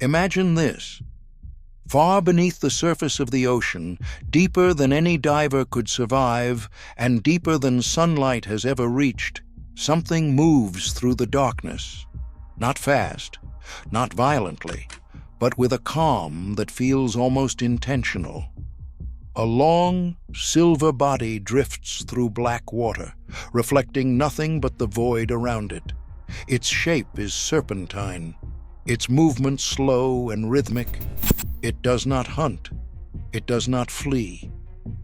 Imagine this. Far beneath the surface of the ocean, deeper than any diver could survive, and deeper than sunlight has ever reached, something moves through the darkness. Not fast, not violently, but with a calm that feels almost intentional. A long, silver body drifts through black water, reflecting nothing but the void around it. Its shape is serpentine, its movement slow and rhythmic. It does not hunt. It does not flee.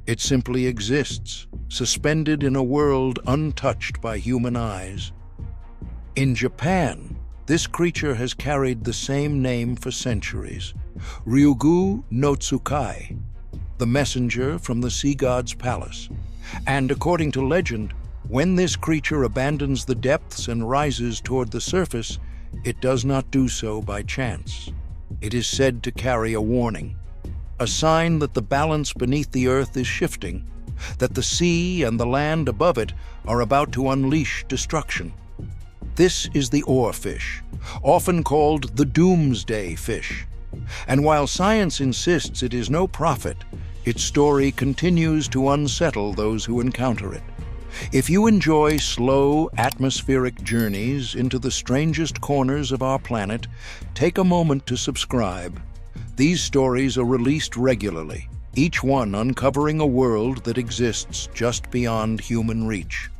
It simply exists, suspended in a world untouched by human eyes. In Japan, this creature has carried the same name for centuries, Ryugu no Tsukai, the messenger from the sea god's palace. And according to legend, when this creature abandons the depths and rises toward the surface, it does not do so by chance. It is said to carry a warning, a sign that the balance beneath the earth is shifting, that the sea and the land above it are about to unleash destruction. This is the oarfish, often called the Doomsday fish. And while science insists it is no prophet, its story continues to unsettle those who encounter it. If you enjoy slow, atmospheric journeys into the strangest corners of our planet, take a moment to subscribe. These stories are released regularly, each one uncovering a world that exists just beyond human reach.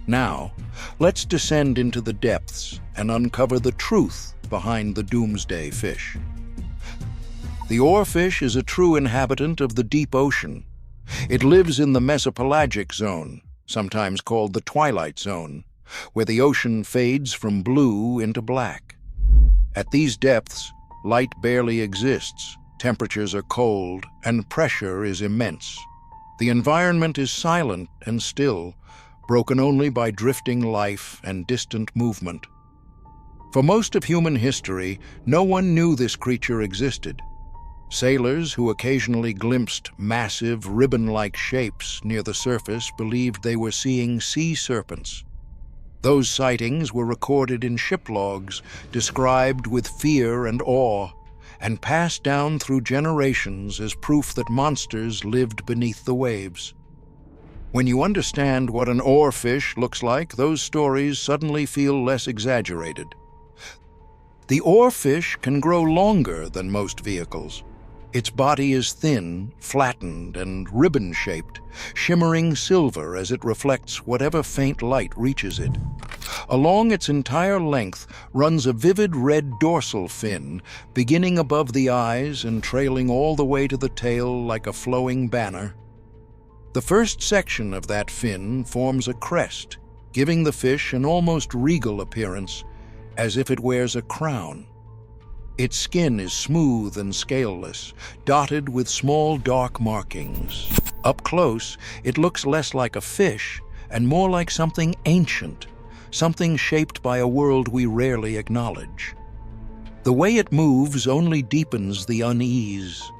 Now, let's descend into the depths and uncover the truth behind the Doomsday fish. The oarfish is a true inhabitant of the deep ocean. It lives in the mesopelagic zone, sometimes called the twilight zone, where the ocean fades from blue into black. At these depths, light barely exists, temperatures are cold, and pressure is immense. The environment is silent and still, broken only by drifting life and distant movement. For most of human history, no one knew this creature existed. Sailors who occasionally glimpsed massive, ribbon-like shapes near the surface believed they were seeing sea serpents. Those sightings were recorded in ship logs, described with fear and awe, and passed down through generations as proof that monsters lived beneath the waves. When you understand what an oarfish looks like, those stories suddenly feel less exaggerated. The oarfish can grow longer than most vehicles. Its body is thin, flattened, and ribbon-shaped, shimmering silver as it reflects whatever faint light reaches it. Along its entire length runs a vivid red dorsal fin, beginning above the eyes and trailing all the way to the tail like a flowing banner. The first section of that fin forms a crest, giving the fish an almost regal appearance, as if it wears a crown. Its skin is smooth and scaleless, dotted with small dark markings. Up close, it looks less like a fish and more like something ancient, something shaped by a world we rarely acknowledge. The way it moves only deepens the unease.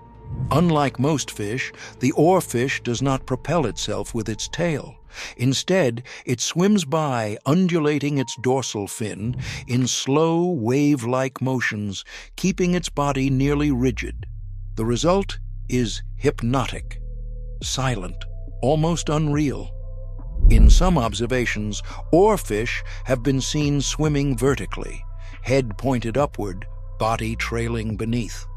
Unlike most fish, the oarfish does not propel itself with its tail. Instead, it swims by, undulating its dorsal fin in slow, wave-like motions, keeping its body nearly rigid. The result is hypnotic, silent, almost unreal. In some observations, oarfish have been seen swimming vertically, head pointed upward, body trailing beneath.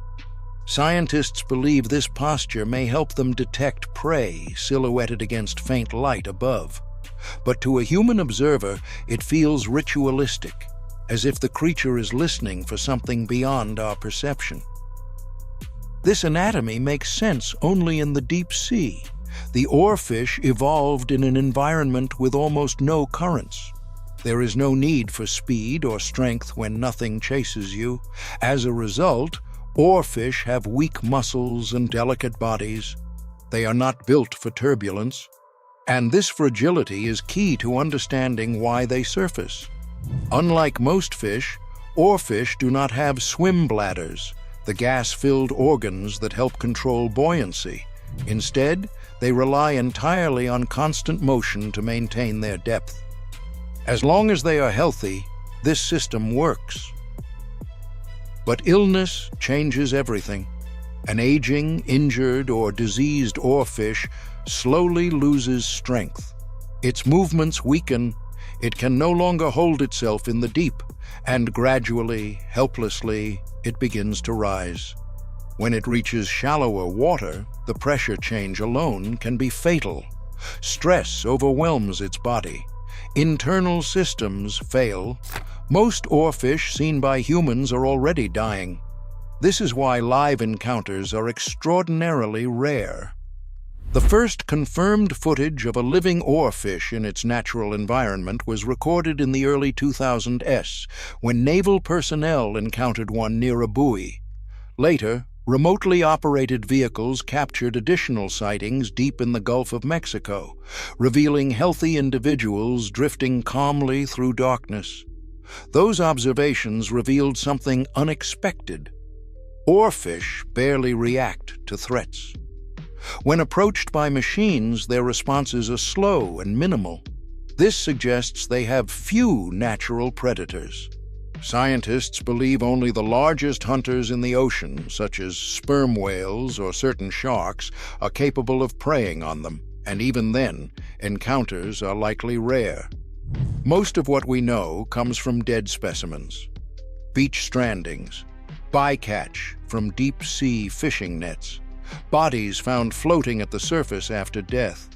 Scientists believe this posture may help them detect prey silhouetted against faint light above. But to a human observer, it feels ritualistic, as if the creature is listening for something beyond our perception. This anatomy makes sense only in the deep sea. The oarfish evolved in an environment with almost no currents. There is no need for speed or strength when nothing chases you. As a result, oarfish have weak muscles and delicate bodies. They are not built for turbulence. And this fragility is key to understanding why they surface. Unlike most fish, oarfish do not have swim bladders, the gas-filled organs that help control buoyancy. Instead, they rely entirely on constant motion to maintain their depth. As long as they are healthy, this system works. But illness changes everything. An aging, injured, or diseased oarfish slowly loses strength. Its movements weaken, it can no longer hold itself in the deep, and gradually, helplessly, it begins to rise. When it reaches shallower water, the pressure change alone can be fatal. Stress overwhelms its body. Internal systems fail. Most oarfish seen by humans are already dying. This is why live encounters are extraordinarily rare. The first confirmed footage of a living oarfish in its natural environment was recorded in the early 2000s, when naval personnel encountered one near a buoy. Later, remotely operated vehicles captured additional sightings deep in the Gulf of Mexico, revealing healthy individuals drifting calmly through darkness. Those observations revealed something unexpected. Oarfish barely react to threats. When approached by machines, their responses are slow and minimal. This suggests they have few natural predators. Scientists believe only the largest hunters in the ocean, such as sperm whales or certain sharks, are capable of preying on them, and even then, encounters are likely rare. Most of what we know comes from dead specimens. Beach strandings, bycatch from deep-sea fishing nets, bodies found floating at the surface after death.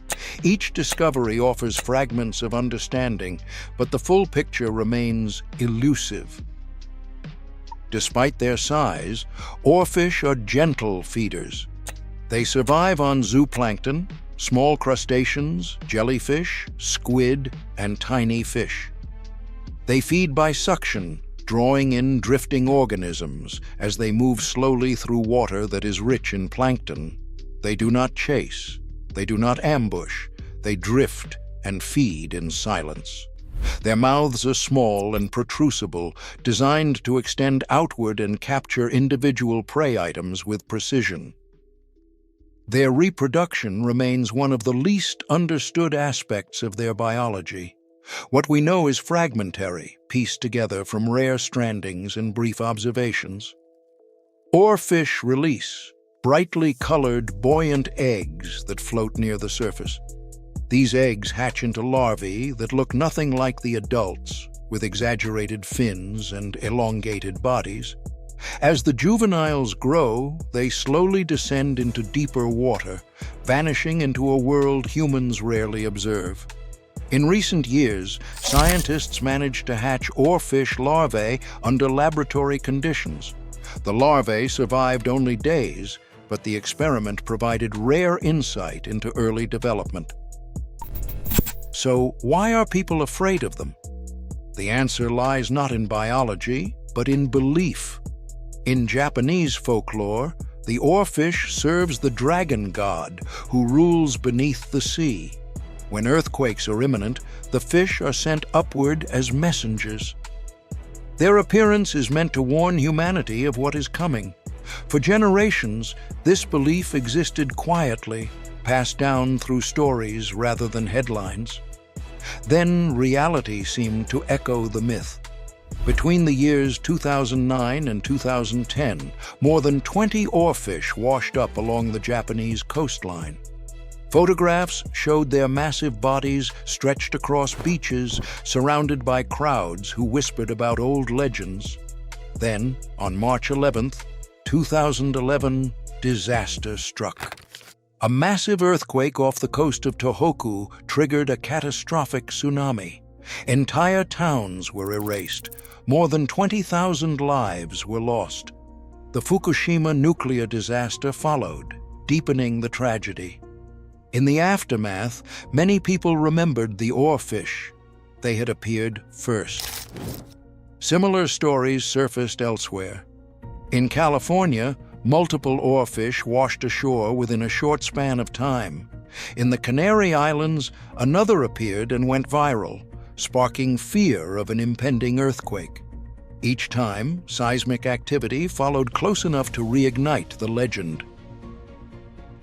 Each discovery offers fragments of understanding, but the full picture remains elusive. Despite their size, oarfish are gentle feeders. They survive on zooplankton, small crustaceans, jellyfish, squid, and tiny fish. They feed by suction, drawing in drifting organisms as they move slowly through water that is rich in plankton. They do not chase. They do not ambush. They drift and feed in silence. Their mouths are small and protrusible, designed to extend outward and capture individual prey items with precision. Their reproduction remains one of the least understood aspects of their biology. What we know is fragmentary, pieced together from rare strandings and brief observations. Oarfish release brightly colored, buoyant eggs that float near the surface. These eggs hatch into larvae that look nothing like the adults, with exaggerated fins and elongated bodies. As the juveniles grow, they slowly descend into deeper water, vanishing into a world humans rarely observe. In recent years, scientists managed to hatch oarfish larvae under laboratory conditions. The larvae survived only days, but the experiment provided rare insight into early development. So, why are people afraid of them? The answer lies not in biology, but in belief. In Japanese folklore, the oarfish serves the dragon god who rules beneath the sea. When earthquakes are imminent, the fish are sent upward as messengers. Their appearance is meant to warn humanity of what is coming. For generations, this belief existed quietly, passed down through stories rather than headlines. Then reality seemed to echo the myth. Between the years 2009 and 2010, more than 20 oarfish washed up along the Japanese coastline. Photographs showed their massive bodies stretched across beaches, surrounded by crowds who whispered about old legends. Then, on March 11th, 2011, disaster struck. A massive earthquake off the coast of Tohoku triggered a catastrophic tsunami. Entire towns were erased. More than 20,000 lives were lost. The Fukushima nuclear disaster followed, deepening the tragedy. In the aftermath, many people remembered the oarfish. They had appeared first. Similar stories surfaced elsewhere. In California, multiple oarfish washed ashore within a short span of time. In the Canary Islands, another appeared and went viral, sparking fear of an impending earthquake. Each time, seismic activity followed close enough to reignite the legend.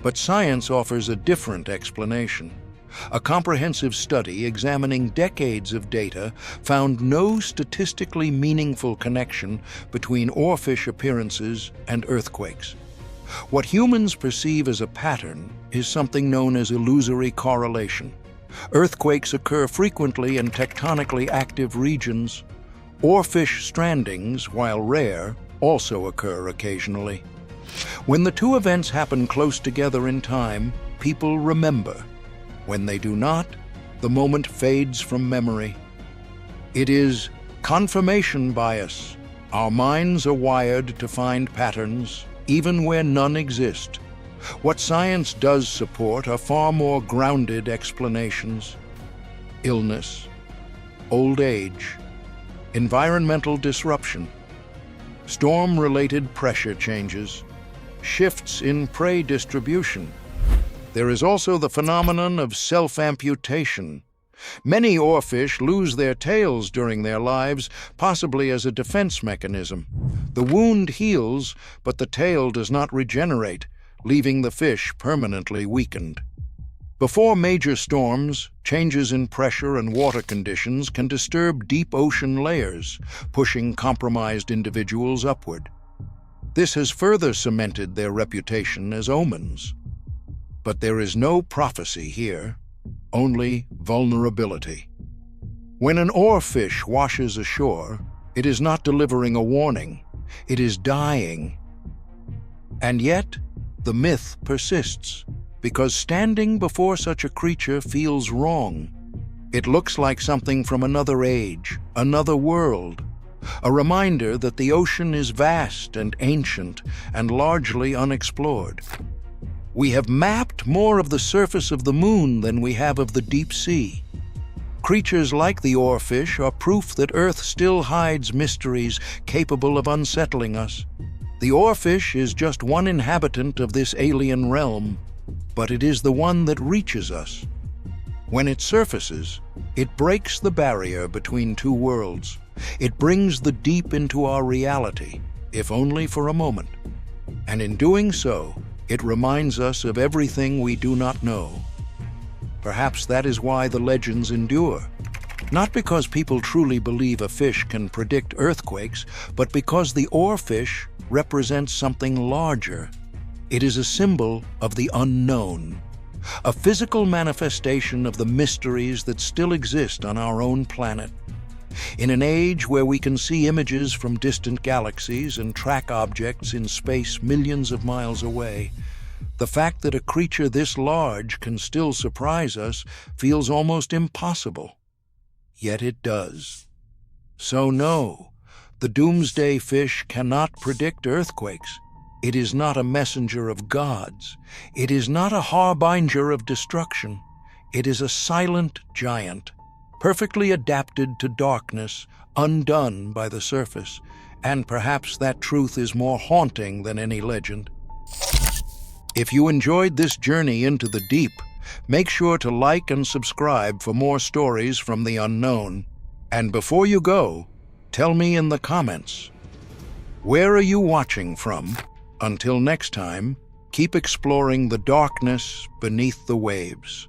But science offers a different explanation. A comprehensive study examining decades of data found no statistically meaningful connection between oarfish appearances and earthquakes. What humans perceive as a pattern is something known as illusory correlation. Earthquakes occur frequently in tectonically active regions. Oarfish strandings, while rare, also occur occasionally. When the two events happen close together in time, people remember. When they do not, the moment fades from memory. It is confirmation bias. Our minds are wired to find patterns, even where none exist. What science does support are far more grounded explanations. Illness, old age, environmental disruption, storm-related pressure changes, shifts in prey distribution. There is also the phenomenon of self-amputation. Many oarfish lose their tails during their lives, possibly as a defense mechanism. The wound heals, but the tail does not regenerate, leaving the fish permanently weakened. Before major storms, changes in pressure and water conditions can disturb deep ocean layers, pushing compromised individuals upward. This has further cemented their reputation as omens. But there is no prophecy here, only vulnerability. When an oarfish washes ashore, it is not delivering a warning, it is dying. And yet, the myth persists, because standing before such a creature feels wrong. It looks like something from another age, another world, a reminder that the ocean is vast and ancient and largely unexplored. We have mapped more of the surface of the moon than we have of the deep sea. Creatures like the oarfish are proof that Earth still hides mysteries capable of unsettling us. The oarfish is just one inhabitant of this alien realm, but it is the one that reaches us. When it surfaces, it breaks the barrier between two worlds. It brings the deep into our reality, if only for a moment. And in doing so, it reminds us of everything we do not know. Perhaps that is why the legends endure. Not because people truly believe a fish can predict earthquakes, but because the oarfish represents something larger. It is a symbol of the unknown, a physical manifestation of the mysteries that still exist on our own planet. In an age where we can see images from distant galaxies and track objects in space millions of miles away, the fact that a creature this large can still surprise us feels almost impossible. Yet it does. So no, the Doomsday fish cannot predict earthquakes. It is not a messenger of gods. It is not a harbinger of destruction. It is a silent giant, perfectly adapted to darkness, undone by the surface. And perhaps that truth is more haunting than any legend. If you enjoyed this journey into the deep, make sure to like and subscribe for more stories from the unknown. And before you go, tell me in the comments, where are you watching from? Until next time, keep exploring the darkness beneath the waves.